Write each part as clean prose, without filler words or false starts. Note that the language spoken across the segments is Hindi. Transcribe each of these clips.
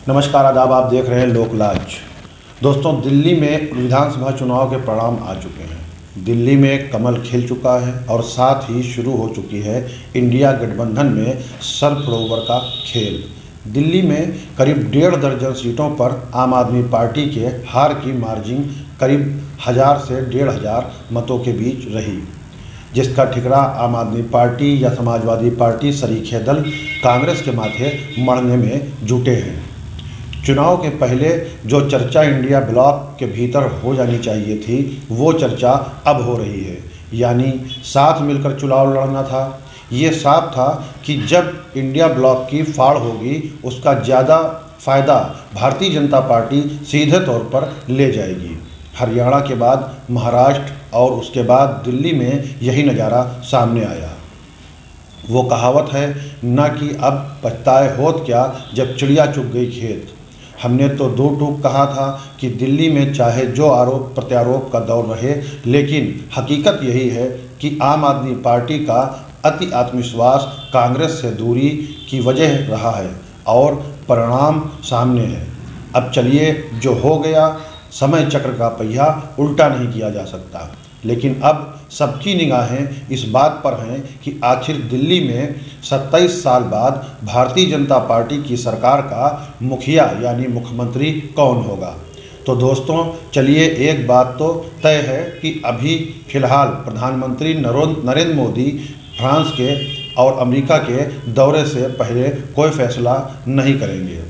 नमस्कार, आदाब। आप देख रहे हैं लोकलाज। दोस्तों, दिल्ली में विधानसभा चुनाव के परिणाम आ चुके हैं। दिल्ली में कमल खिल चुका है और साथ ही शुरू हो चुकी है इंडिया गठबंधन में सरफरोवर का खेल। दिल्ली में करीब 1.5 दर्जन सीटों पर आम आदमी पार्टी के हार की मार्जिन करीब 1000 से 1500 मतों के बीच रही, जिसका ठिकरा आम आदमी पार्टी या समाजवादी पार्टी सरीखे दल कांग्रेस के माथे मढ़ने में जुटे हैं। चुनाव के पहले जो चर्चा इंडिया ब्लॉक के भीतर हो जानी चाहिए थी, वो चर्चा अब हो रही है, यानी साथ मिलकर चुनाव लड़ना था। ये साफ था कि जब इंडिया ब्लॉक की फाड़ होगी, उसका ज़्यादा फ़ायदा भारतीय जनता पार्टी सीधे तौर पर ले जाएगी। हरियाणा के बाद महाराष्ट्र और उसके बाद दिल्ली में यही नज़ारा सामने आया। वो कहावत है ना कि अब पछताए होत क्या जब चिड़िया चुग गई खेत। हमने तो दो टूक कहा था कि दिल्ली में चाहे जो आरोप प्रत्यारोप का दौर रहे, लेकिन हकीकत यही है कि आम आदमी पार्टी का अति आत्मविश्वास कांग्रेस से दूरी की वजह रहा है और परिणाम सामने है। अब चलिए, जो हो गया, समय चक्र का पहिया उल्टा नहीं किया जा सकता। लेकिन अब सबकी निगाहें इस बात पर हैं कि आखिर दिल्ली में 27 साल बाद भारतीय जनता पार्टी की सरकार का मुखिया यानी मुख्यमंत्री कौन होगा। तो दोस्तों, चलिए, एक बात तो तय है कि अभी फ़िलहाल प्रधानमंत्री नरेंद्र मोदी फ्रांस के और अमेरिका के दौरे से पहले कोई फैसला नहीं करेंगे।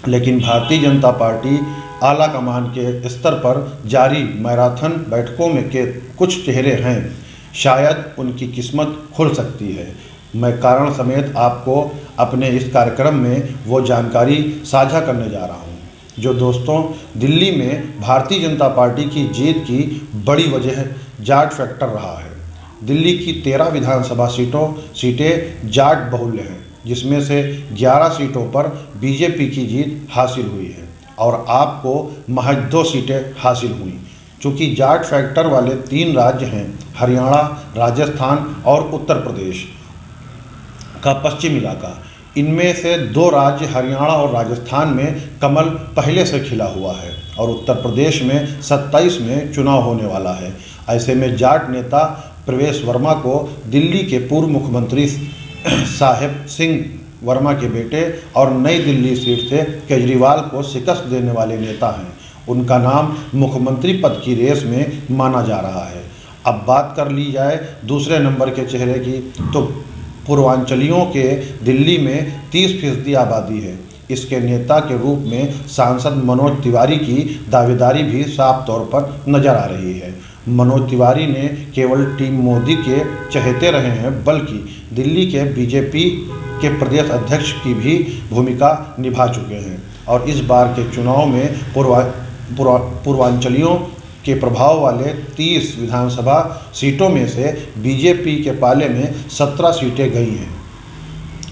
लेकिन भारतीय जनता पार्टी आला कमान के स्तर पर जारी मैराथन बैठकों में के कुछ चेहरे हैं, शायद उनकी किस्मत खुल सकती है। मैं कारण समेत आपको अपने इस कार्यक्रम में वो जानकारी साझा करने जा रहा हूँ जो दोस्तों दिल्ली में भारतीय जनता पार्टी की जीत की बड़ी वजह जाट फैक्टर रहा है। दिल्ली की 13 विधानसभा सीटें जाट बहुल्य हैं, जिसमें से 11 सीटों पर बीजेपी की जीत हासिल हुई है और आपको महज 2 सीटें हासिल हुई। चूँकि जाट फैक्टर वाले 3 राज्य हैं, हरियाणा, राजस्थान और उत्तर प्रदेश का पश्चिम इलाका। इनमें से 2 राज्य हरियाणा और राजस्थान में कमल पहले से खिला हुआ है और उत्तर प्रदेश में 27 में चुनाव होने वाला है। ऐसे में जाट नेता प्रवेश वर्मा को दिल्ली के पूर्व मुख्यमंत्री साहेब सिंह वर्मा के बेटे और नई दिल्ली सीट से केजरीवाल को शिकस्त देने वाले नेता हैं। उनका नाम मुख्यमंत्री पद की रेस में माना जा रहा है। अब बात कर ली जाए दूसरे नंबर के चेहरे की, तो पूर्वांचलियों के दिल्ली में 30% आबादी है। इसके नेता के रूप में सांसद मनोज तिवारी की दावेदारी भी साफ तौर पर नजर आ रही है। मनोज तिवारी ने केवल टीम मोदी के चहेते रहे हैं, बल्कि दिल्ली के बीजेपी के प्रदेश अध्यक्ष की भी भूमिका निभा चुके हैं और इस बार के चुनाव में पूर्वांचलियों के प्रभाव वाले 30 विधानसभा सीटों में से बीजेपी के पाले में 17 सीटें गई हैं,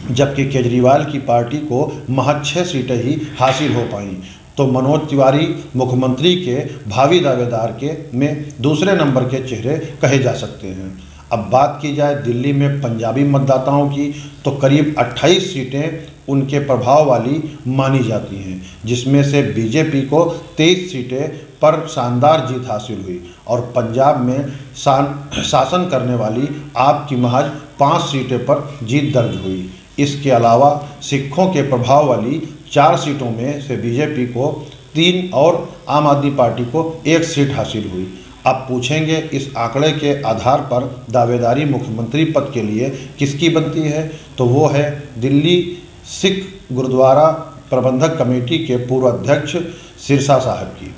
जबकि केजरीवाल की पार्टी को महज 6 सीटें ही हासिल हो पाईं। तो मनोज तिवारी मुख्यमंत्री के भावी दावेदार के में दूसरे नंबर के चेहरे कहे जा सकते हैं। अब बात की जाए दिल्ली में पंजाबी मतदाताओं की, तो करीब 28 सीटें उनके प्रभाव वाली मानी जाती हैं, जिसमें से बीजेपी को 23 सीटें पर शानदार जीत हासिल हुई और पंजाब में शासन करने वाली आप की महज 5 सीटें पर जीत दर्ज हुई। इसके अलावा सिखों के प्रभाव वाली 4 सीटों में से बीजेपी को 3 और आम आदमी पार्टी को 1 सीट हासिल हुई। आप पूछेंगे, इस आंकड़े के आधार पर दावेदारी मुख्यमंत्री पद के लिए किसकी बनती है, तो वो है दिल्ली सिख गुरुद्वारा प्रबंधक कमेटी के पूर्व अध्यक्ष सिरसा साहब की।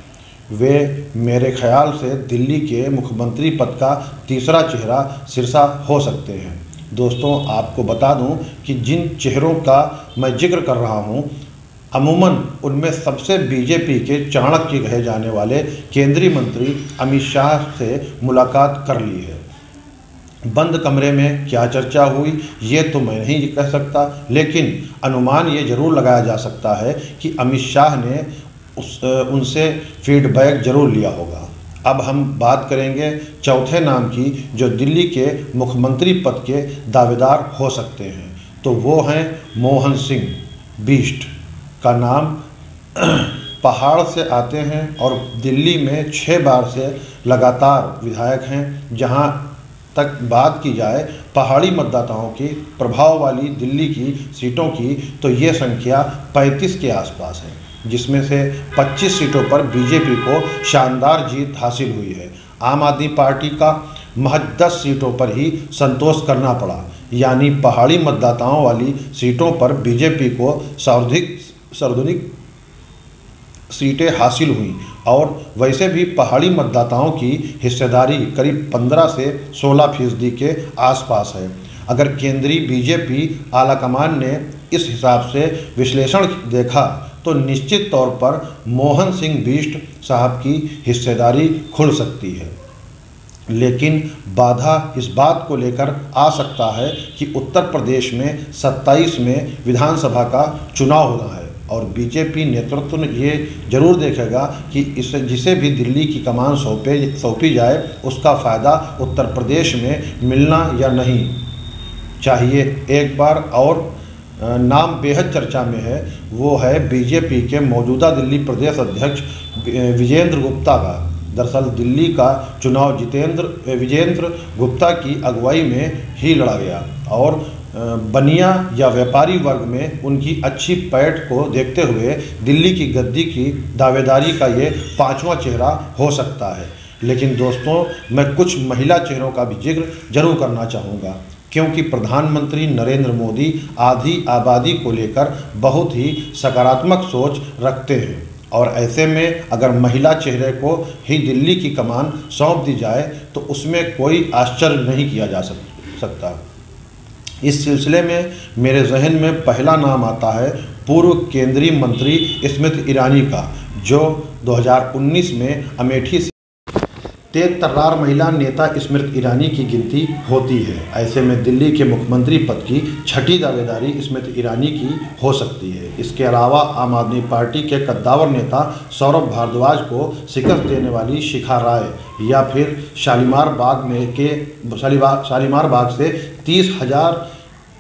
वे मेरे ख्याल से दिल्ली के मुख्यमंत्री पद का तीसरा चेहरा सिरसा हो सकते हैं। दोस्तों, आपको बता दूं कि जिन चेहरों का मैं जिक्र कर रहा हूं, अमूमन उनमें सबसे बीजेपी के चाणक्य कहे जाने वाले केंद्रीय मंत्री अमित शाह से मुलाकात कर ली है। बंद कमरे में क्या चर्चा हुई ये तो मैं नहीं कह सकता, लेकिन अनुमान ये जरूर लगाया जा सकता है कि अमित शाह ने उनसे फीडबैक जरूर लिया होगा। अब हम बात करेंगे चौथे नाम की, जो दिल्ली के मुख्यमंत्री पद के दावेदार हो सकते हैं, तो वो हैं मोहन सिंह बीस्ट। का नाम पहाड़ से आते हैं और दिल्ली में 6 बार से लगातार विधायक हैं। जहां तक बात की जाए पहाड़ी मतदाताओं की प्रभाव वाली दिल्ली की सीटों की, तो ये संख्या 35 के आसपास है, जिसमें से 25 सीटों पर बीजेपी को शानदार जीत हासिल हुई है। आम आदमी पार्टी का महज 10 सीटों पर ही संतोष करना पड़ा, यानी पहाड़ी मतदाताओं वाली सीटों पर बीजेपी को सर्वाधिक सीटें हासिल हुई। और वैसे भी पहाड़ी मतदाताओं की हिस्सेदारी करीब 15 से 16% के आसपास है। अगर केंद्रीय बीजेपी आलाकमान ने इस हिसाब से विश्लेषण देखा तो निश्चित तौर पर मोहन सिंह बिष्ट साहब की हिस्सेदारी खुल सकती है। लेकिन बाधा इस बात को लेकर आ सकता है कि उत्तर प्रदेश में 27 में विधानसभा का चुनाव होना है और बीजेपी नेतृत्व ये जरूर देखेगा कि इसे जिसे भी दिल्ली की कमान सौंपी जाए उसका फ़ायदा उत्तर प्रदेश में मिलना या नहीं चाहिए। एक बार और नाम बेहद चर्चा में है, वो है बीजेपी के मौजूदा दिल्ली प्रदेश अध्यक्ष विजेंद्र गुप्ता का। दरअसल दिल्ली का चुनाव विजेंद्र गुप्ता की अगुवाई में ही लड़ा गया और बनिया या व्यापारी वर्ग में उनकी अच्छी पैठ को देखते हुए दिल्ली की गद्दी की दावेदारी का ये 5वां चेहरा हो सकता है। लेकिन दोस्तों, मैं कुछ महिला चेहरों का भी जिक्र जरूर करना चाहूँगा, क्योंकि प्रधानमंत्री नरेंद्र मोदी आधी आबादी को लेकर बहुत ही सकारात्मक सोच रखते हैं और ऐसे में अगर महिला चेहरे को ही दिल्ली की कमान सौंप दी जाए तो उसमें कोई आश्चर्य नहीं किया जा सकता। इस सिलसिले में मेरे जहन में पहला नाम आता है पूर्व केंद्रीय मंत्री स्मृति ईरानी का, जो 2019 में अमेठी से तेज तर्रार महिला नेता स्मृति ईरानी की गिनती होती है। ऐसे में दिल्ली के मुख्यमंत्री पद की 6ठी दावेदारी स्मृति ईरानी की हो सकती है। इसके अलावा आम आदमी पार्टी के कद्दावर नेता सौरभ भारद्वाज को शिकस्त देने वाली शिखा राय या फिर शालीमार बाग से 30,000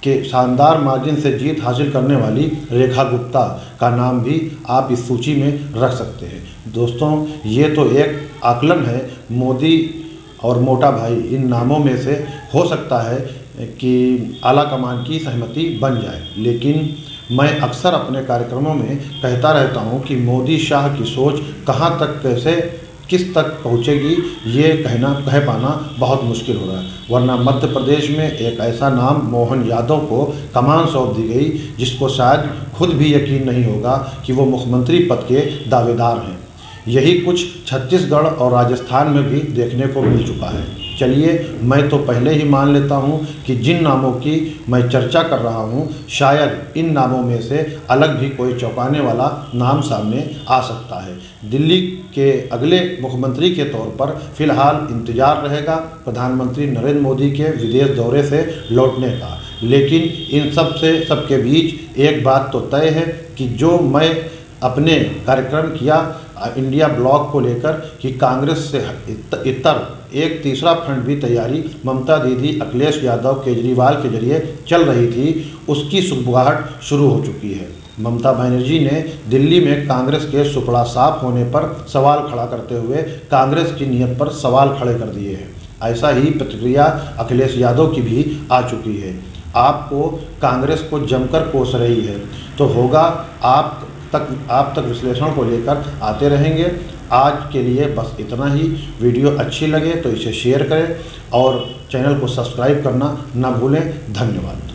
के शानदार मार्जिन से जीत हासिल करने वाली रेखा गुप्ता का नाम भी आप इस सूची में रख सकते हैं। दोस्तों, ये तो एक आकलन है, मोदी और मोटा भाई इन नामों में से हो सकता है कि आला कमान की सहमति बन जाए। लेकिन मैं अक्सर अपने कार्यक्रमों में कहता रहता हूं कि मोदी शाह की सोच कहां तक किस तक पहुंचेगी ये कह पाना बहुत मुश्किल हो रहा है। वरना मध्य प्रदेश में एक ऐसा नाम मोहन यादव को कमान सौंप दी गई जिसको शायद खुद भी यकीन नहीं होगा कि वो मुख्यमंत्री पद के दावेदार हैं। यही कुछ छत्तीसगढ़ और राजस्थान में भी देखने को मिल चुका है। चलिए, मैं तो पहले ही मान लेता हूं कि जिन नामों की मैं चर्चा कर रहा हूं शायद इन नामों में से अलग भी कोई चौंकाने वाला नाम सामने आ सकता है। दिल्ली के अगले मुख्यमंत्री के तौर पर फिलहाल इंतजार रहेगा प्रधानमंत्री नरेंद्र मोदी के विदेश दौरे से लौटने का। लेकिन इन सबके बीच एक बात तो तय है कि जो मैं अपने कार्यक्रम किया इंडिया ब्लॉक को लेकर कि कांग्रेस से इतर एक तीसरा फ्रंट भी तैयारी ममता दीदी अखिलेश यादव केजरीवाल के जरिए चल रही थी, उसकी सुगबुगाहट शुरू हो चुकी है। ममता बनर्जी ने दिल्ली में कांग्रेस के सुपड़ा साफ होने पर सवाल खड़ा करते हुए कांग्रेस की नीयत पर सवाल खड़े कर दिए हैं। ऐसा ही प्रतिक्रिया अखिलेश यादव की भी आ चुकी है। आपको कांग्रेस को जमकर कोस रही है, तो होगा आप तक विश्लेषण को लेकर आते रहेंगे। आज के लिए बस इतना ही। वीडियो अच्छी लगे तो इसे शेयर करें और चैनल को सब्सक्राइब करना ना भूलें। धन्यवाद।